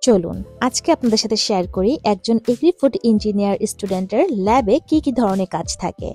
চলুন আজকে আপনাদের সাথে শেয়ার করি একজন এগ্রি ফুড ইঞ্জিনিয়ার স্টুডেন্টের ল্যাবে কি কি ধরনের কাজ থাকে।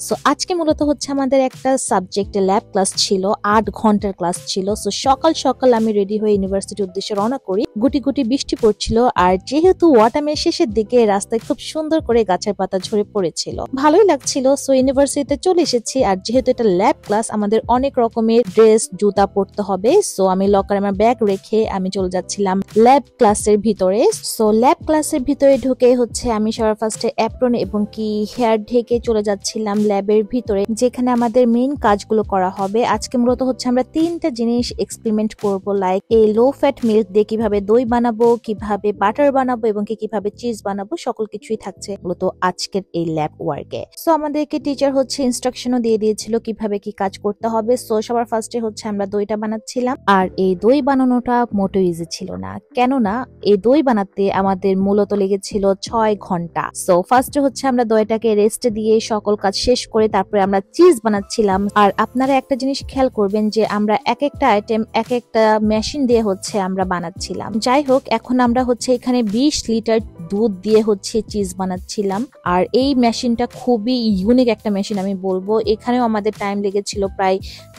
সো আজকে মূলত হচ্ছে আমাদের একটা সাবজেক্টে ল্যাব ক্লাস ছিল, 8 ঘন্টার ক্লাস ছিল। সো সকাল সকাল আমি রেডি হয়ে ইউনিভার্সিটির উদ্দেশ্যে রওনা করি। গুটি গুটি বৃষ্টি পড়ছিল, আর যেহেতু ওয়াটামের শেষের দিকে রাস্তায় খুব সুন্দর করে গাছের পাতা ঝরে পড়েছিল, ভালোই লাগছিল। সো ইউনিভার্সিটিতে চলে এসেছি, আর যেহেতু এটা ল্যাব ক্লাস আমাদের অনেক রকমের ড্রেস জুতা পরতে হবে। সো আমি লকারে আমার ব্যাগ রেখে আমি চলে যাচ্ছিলাম ল্যাব ক্লাসের ভিতরে। সো ল্যাব ক্লাসের ভিতরে ঢুকে হচ্ছে আমি সবার ফার্স্টে অ্যাপ্রন এবং কি হেয়ার ঢেকে চলে যাচ্ছিলাম ল্যাবের ভিতরে, যেখানে আমাদের মেইন কাজগুলো করা হবে। আজকে মূলত হচ্ছে আমরা 3টা জিনিস এক্সপেরিমেন্ট করব, লাইক এই লো ফ্যাট মিল্ক দিয়ে কিভাবে দই বানাবো, কিভাবে বাটার বানাবো এবং কিভাবে চিজ বানাবো, সকল কিছুই থাকছে মূলত আজকের এই ল্যাব ওয়ার্কে। সো আমাদেরকে টিচার হচ্ছে ইনস্ট্রাকশনও দিয়ে দিয়েছিল কিভাবে কি কাজ করতে হবে। সো সবার ফার্স্টে হচ্ছে আমরা দইটা বানাচ্ছিলাম, আর এই দই বানানোটা মোটেও ইজি ছিল না, কেননা এই দই বানাতে আমাদের মূলত লেগেছিল 6 ঘন্টা। সো ফার্স্টে হচ্ছে আমরা দইটাকে রেস্ট দিয়ে সকল কাজ শেষ করে তারপরে আমরা চিজ বানাচ্ছিলাম। আর আপনারা একটা জিনিস খেয়াল করবেন যে আমরা এক একটা আইটেম এক একটা মেশিন দিয়ে হচ্ছে আমরা বানাচ্ছিলাম। যাই হোক, এখন আমরা হচ্ছে এখানে 20 লিটার দুধ দিয়ে হচ্ছে চিজ বানাচ্ছিলাম, আর এই মেশিনটা খুবই ইউনিক একটা মেশিন আমি বলবো। এখানেও আমাদের টাইম লেগেছিল প্রায়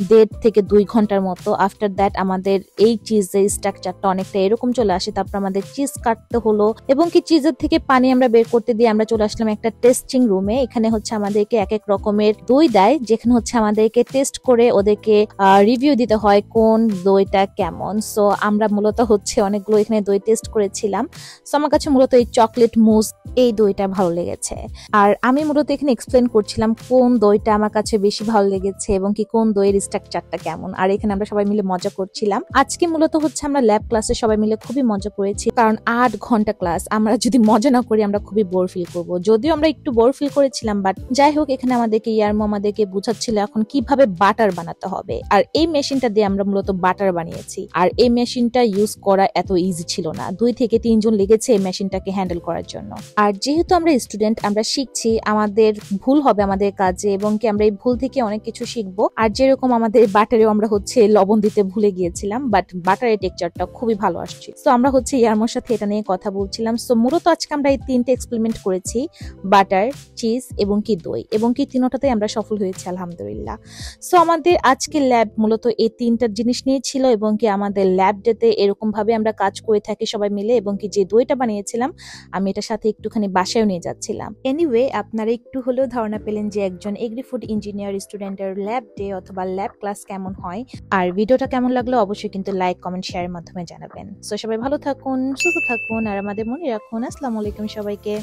1.5 থেকে 2 ঘন্টার মতো। আফটার দ্যাট আমাদের এই চিজের স্ট্রাকচারটা অনেকটা এরকম চলে আসে। তারপর আমাদের চিজ কাটতে হলো এবং কি চিজের থেকে পানি আমরা বের করতে দিয়ে আমরা চলে আসলাম একটা টেস্টিং রুমে। এখানে হচ্ছে আমাদেরকে এক এক রকমের দই দেয়, যেখানে হচ্ছে আমাদেরকে টেস্ট করে ওদেরকে রিভিউ দিতে হয় কোন দইটা কেমন। সো আমরা মূলত হচ্ছে অনেকগুলো এখানে দই টেস্ট করেছিলাম। সো আমার কাছে মূলত এই চকলেট মুস এই দইটা ভালো লেগেছে, আর আমি মূলত এখানে এক্সপ্লেন করছিলাম কোন দইটা আমার কাছে বেশি ভালো লেগেছে এবং কি কোন দইয়ের স্ট্রাকচারটা কেমন। আর এখানে আমরা সবাই মিলে মজা করছিলাম। আজকে মূলত হচ্ছে আমরা ল্যাব ক্লাসে সবাই মিলে খুবই মজা করেছি, কারণ 8 ঘন্টা ক্লাস, আমরা যদি মজা না করি আমরা খুবই বোর ফিল করবো। যদিও আমরা একটু বোর ফিল করেছিলাম, বাট যাই হোক, এখানে আমাদেরকে ইয়ারমো আমাদেরকে বুঝাচ্ছিল এখন কিভাবে বাটার বানাতে হবে। আর এই মেশিনটা দিয়ে আমরা মূলত বাটার বানিয়েছি, আর এই মেশিনটা ইউজ করা এত ইজি ছিল না। 2 থেকে 3 জন লেগেছে এই মেশিনটাকে হ্যান্ডেল করার জন্য। আর যেহেতু আমরা স্টুডেন্ট, আমরা শিখছি, আমাদের ভুল হবে আমাদের কাজে এবং কি আমরা এই ভুল থেকে অনেক কিছু শিখবো। আর যেরকম আমাদের বাটারেও আমরা হচ্ছে লবণ দিতে ভুলে গিয়েছিলাম, বাট বাটারের টেক্সচারটা খুবই ভালো আসছে। তো আমরা হচ্ছে ইয়ারমোর সাথে এটা নিয়ে কথা বলছিলাম। সো মূলত আজকে আমরা এই 3টে এক্সপেরিমেন্ট করেছি, বাটার, চিজ এবং কি দই, এবং কি তিনটাতে আমরা সফল হয়েছি আলহামদুলিল্লাহ। সো আমাদের আজকে ল্যাব মূলত এই 3টা জিনিস নিয়ে ছিল, এবং কি আমাদের ল্যাব ডেতে এরকম ভাবে আমরা কাজ করে থাকি সবাই মিলে। এবং কি যে দইটা বানিয়েছিলাম আমি এটার সাথে একটুখানি বাসায়ও নিয়ে যাচ্ছিলাম। এনিওয়ে, আপনারা একটু হলেও ধারণা পেলেন যে একজন এগ্রি ফুড ইঞ্জিনিয়ার স্টুডেন্টের ল্যাব ডে অথবা ল্যাব ক্লাস কেমন হয়। আর ভিডিওটা কেমন লাগলো অবশ্যই কিন্তু লাইক, কমেন্ট, শেয়ারের মাধ্যমে জানাবেন। সো সবাই ভালো থাকুন, সুস্থ থাকুন, আর আমাদের মনে রাখুন। আসসালামু আলাইকুম সবাইকে।